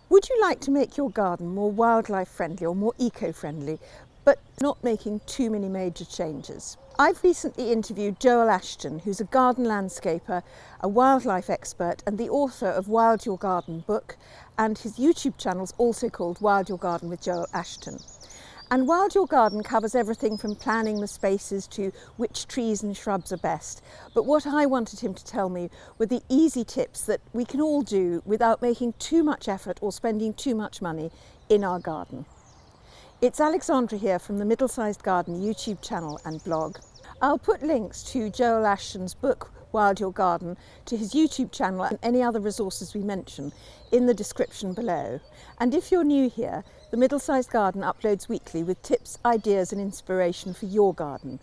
Would you like to make your garden more wildlife friendly or more eco-friendly, but not making too many major changes? I've recently interviewed Joel Ashton, who's a garden landscaper, a wildlife expert and the author of Wild Your Garden book, and his YouTube channel's also called Wild Your Garden with Joel Ashton. And Wild Your Garden covers everything from planning the spaces to which trees and shrubs are best. But what I wanted him to tell me were the easy tips that we can all do without making too much effort or spending too much money in our garden. It's Alexandra here from the Middlesized Garden YouTube channel and blog. I'll put links to Joel Ashton's book Wild Your Garden, to his YouTube channel and any other resources we mention in the description below. And if you're new here, the Middlesized Garden uploads weekly with tips, ideas and inspiration for your garden.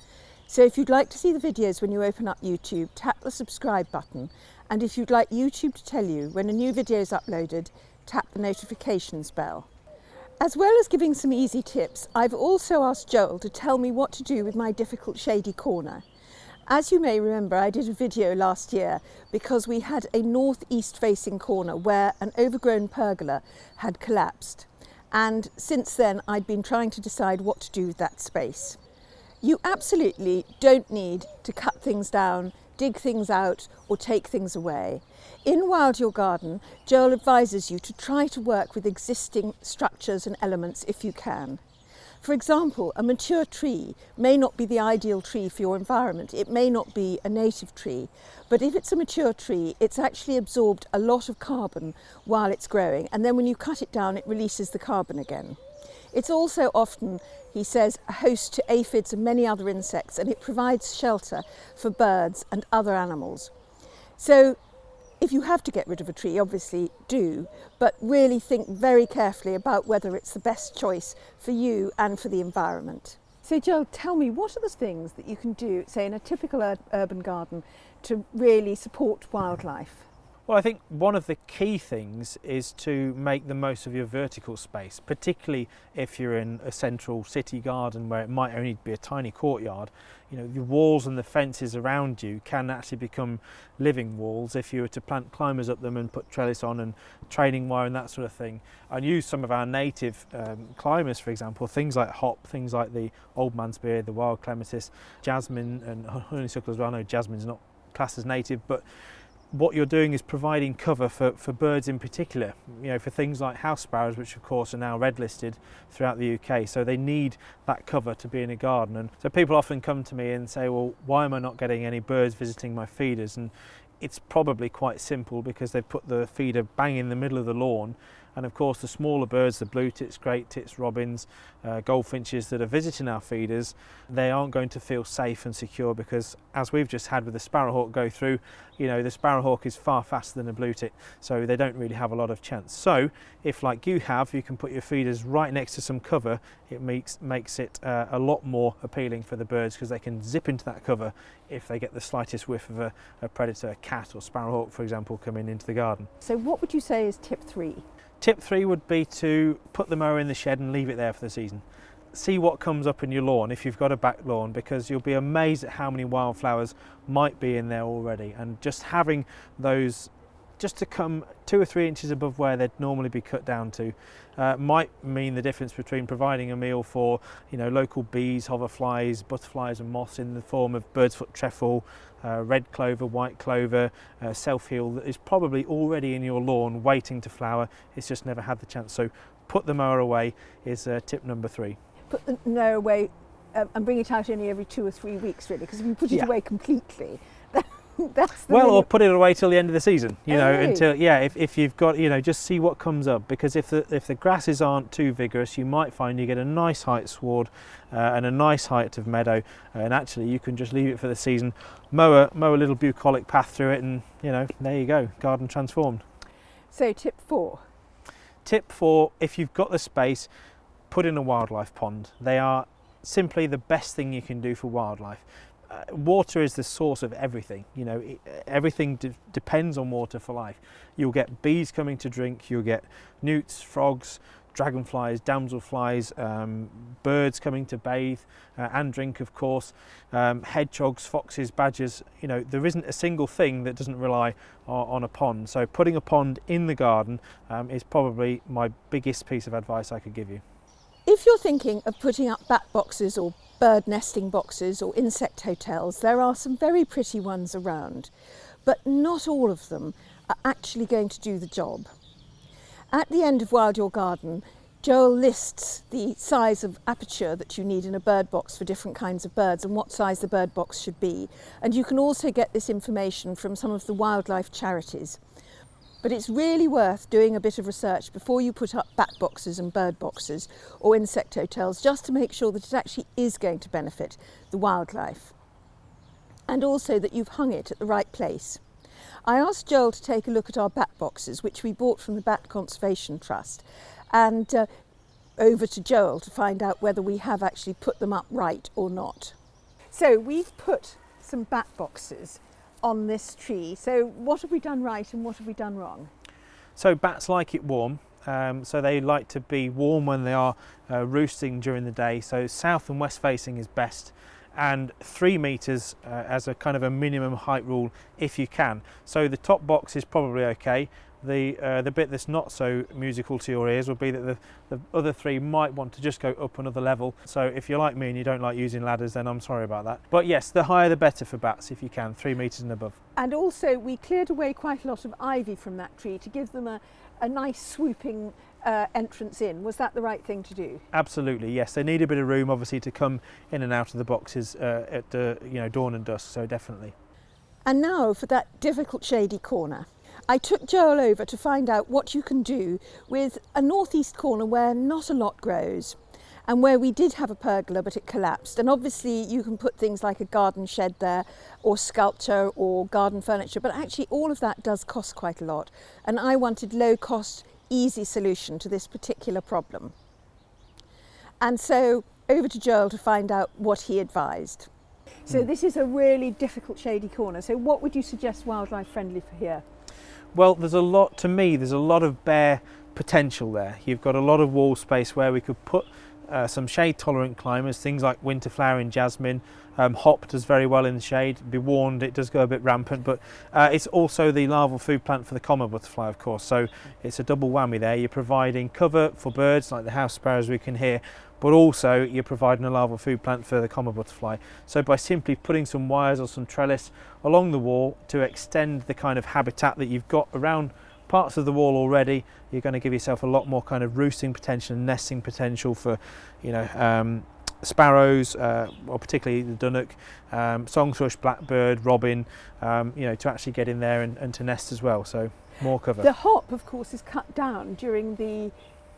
So if you'd like to see the videos when you open up YouTube, tap the subscribe button. And if you'd like YouTube to tell you when a new video is uploaded, tap the notifications bell. As well as giving some easy tips, I've also asked Joel to tell me what to do with my difficult shady corner. As you may remember, I did a video last year because we had a northeast facing corner where an overgrown pergola had collapsed. And since then, I'd been trying to decide what to do with that space. You absolutely don't need to cut things down, dig things out, or take things away. In Wild Your Garden, Joel advises you to try to work with existing structures and elements if you can. For example, a mature tree may not be the ideal tree for your environment. It may not be a native tree, but if it's a mature tree, it's actually absorbed a lot of carbon while it's growing, and then when you cut it down, it releases the carbon again. It's also often, he says, a host to aphids and many other insects, and it provides shelter for birds and other animals. So if you have to get rid of a tree, obviously do, but really think very carefully about whether it's the best choice for you and for the environment. So Joel, tell me, what are the things that you can do, say in a typical urban garden, to really support wildlife? Well, I think one of the key things is to make the most of your vertical space, particularly if you're in a central city garden where it might only be a tiny courtyard. You know, the walls and the fences around you can actually become living walls if you were to plant climbers up them and put trellis on and training wire and that sort of thing. And use some of our native climbers, for example, things like hop, things like the old man's beard, the wild clematis, jasmine and honeysuckle as well. I know jasmine's not classed as native, but what you're doing is providing cover for birds in particular, you know, for things like house sparrows, which of course are now red listed throughout the UK, so they need that cover to be in a garden. And so people often come to me and say, well, why am I not getting any birds visiting my feeders? And it's probably quite simple, because they've put the feeder bang in the middle of the lawn, and of course the smaller birds, the blue tits, great tits, robins, goldfinches that are visiting our feeders, they aren't going to feel safe and secure, because as we've just had with the sparrowhawk go through, you know, the sparrowhawk is far faster than a blue tit, so they don't really have a lot of chance. So if, like you have, you can put your feeders right next to some cover, it makes it a lot more appealing for the birds, because they can zip into that cover if they get the slightest whiff of a predator, a cat or sparrowhawk, for example, coming into the garden. So what would you say is tip 3? Tip 3 would be to put the mower in the shed and leave it there for the season. See what comes up in your lawn if you've got a back lawn, because you'll be amazed at how many wildflowers might be in there already. And just having those just to come 2 or 3 inches above where they'd normally be cut down to might mean the difference between providing a meal for, you know, local bees, hoverflies, butterflies and moths in the form of bird's foot trefoil, red clover, white clover, self-heal that is probably already in your lawn waiting to flower. It's just never had the chance. So put the mower away is tip number 3. Put the mower away and bring it out only every 2 or 3 weeks, really, because if you put it away completely, that's the or put it away till the end of the season, you know, really? until, if you've got, you know, just see what comes up, because if the grasses aren't too vigorous, you might find you get a nice height sward and a nice height of meadow, and actually you can just leave it for the season, mow a little bucolic path through it, and, you know, there you go, garden transformed. So tip 4. Tip 4, if you've got the space, put in a wildlife pond. They are simply the best thing you can do for wildlife. Water is the source of everything, you know, everything depends on water for life. You'll get bees coming to drink, you'll get newts, frogs, dragonflies, damselflies, birds coming to bathe and drink, of course, hedgehogs, foxes, badgers. You know, there isn't a single thing that doesn't rely on a pond. So putting a pond in the garden is probably my biggest piece of advice I could give you. If you're thinking of putting up bat boxes or bird nesting boxes or insect hotels, there are some very pretty ones around, but not all of them are actually going to do the job. At the end of Wild Your Garden, Joel lists the size of aperture that you need in a bird box for different kinds of birds and what size the bird box should be. And you can also get this information from some of the wildlife charities. But it's really worth doing a bit of research before you put up bat boxes and bird boxes or insect hotels, just to make sure that it actually is going to benefit the wildlife. And also that you've hung it at the right place. I asked Joel to take a look at our bat boxes, which we bought from the Bat Conservation Trust, and over to Joel to find out whether we have actually put them up right or not. So we've put some bat boxes on this tree. So what have we done right and what have we done wrong? So bats like it warm, so they like to be warm when they are roosting during the day. So south and west facing is best, and 3 meters as a kind of a minimum height rule if you can. So the top box is probably okay. The bit that's not so musical to your ears will be that the other 3 might want to just go up another level. So if you're like me and you don't like using ladders, then I'm sorry about that. But yes, the higher the better for bats if you can, 3 meters and above. And also we cleared away quite a lot of ivy from that tree to give them a nice swooping entrance in. Was that the right thing to do? Absolutely, yes. They need a bit of room obviously to come in and out of the boxes at dawn and dusk, so definitely. And now for that difficult shady corner. I took Joel over to find out what you can do with a northeast corner where not a lot grows and where we did have a pergola but it collapsed. And obviously you can put things like a garden shed there or sculpture or garden furniture, but actually all of that does cost quite a lot. And I wanted low cost, easy solution to this particular problem. And so over to Joel to find out what he advised. So this is a really difficult shady corner. So what would you suggest wildlife friendly for here? Well, there's a lot of bare potential there. You've got a lot of wall space where we could put some shade tolerant climbers, things like winter flowering jasmine. Hop does very well in the shade. Be warned, it does go a bit rampant, but it's also the larval food plant for the common butterfly, of course, so it's a double whammy there. You're providing cover for birds like the house sparrows we can hear, but also you're providing a larval food plant for the common butterfly. So by simply putting some wires or some trellis along the wall to extend the kind of habitat that you've got around parts of the wall already, you're going to give yourself a lot more kind of roosting potential and nesting potential for, sparrows, or particularly the dunnock, song thrush, blackbird, robin, to actually get in there and to nest as well. So more cover. The hop, of course, is cut down during the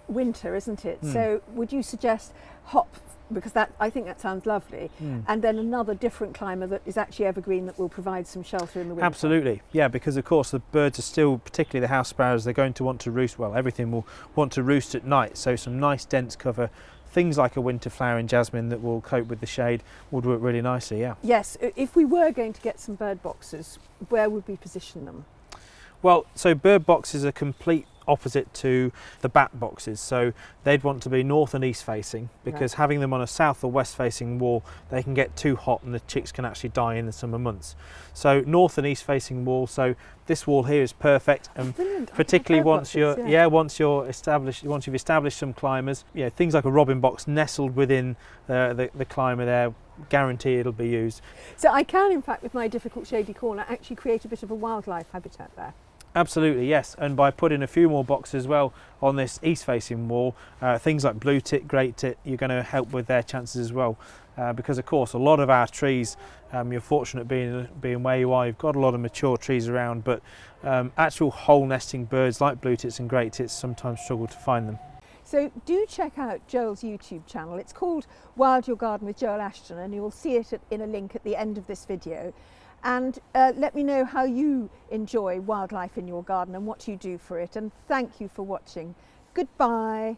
winter, isn't it? So would you suggest hop, because I think that sounds lovely, and then another different climber that is actually evergreen that will provide some shelter in the winter? Absolutely, yeah, because of course the birds are still, particularly the house sparrows, they're going to want to roost, well, everything will want to roost at night, so some nice dense cover, things like a winter flowering jasmine that will cope with the shade would work really nicely, yeah. Yes, if we were going to get some bird boxes, where would we position them? Well, so bird boxes are complete opposite to the bat boxes, so they'd want to be north and east facing, because Right. having them on a south or west facing wall, they can get too hot and the chicks can actually die in the summer months. So north and east facing wall, so this wall here is perfect, and Brilliant. particularly once boxes, once you've established some climbers, things like a robin box nestled within the climber there, guarantee it'll be used. So I can, in fact, with my difficult shady corner, actually create a bit of a wildlife habitat there. Absolutely, yes, and by putting a few more boxes as well on this east facing wall, things like blue tit, great tit, you're going to help with their chances as well, because of course a lot of our trees, you're fortunate being where you are, you've got a lot of mature trees around, but actual hole nesting birds like blue tits and great tits sometimes struggle to find them. So do check out Joel's YouTube channel. It's called Wild Your Garden with Joel Ashton, and you'll see it in a link at the end of this video. And let me know how you enjoy wildlife in your garden and what you do for it. And thank you for watching. Goodbye.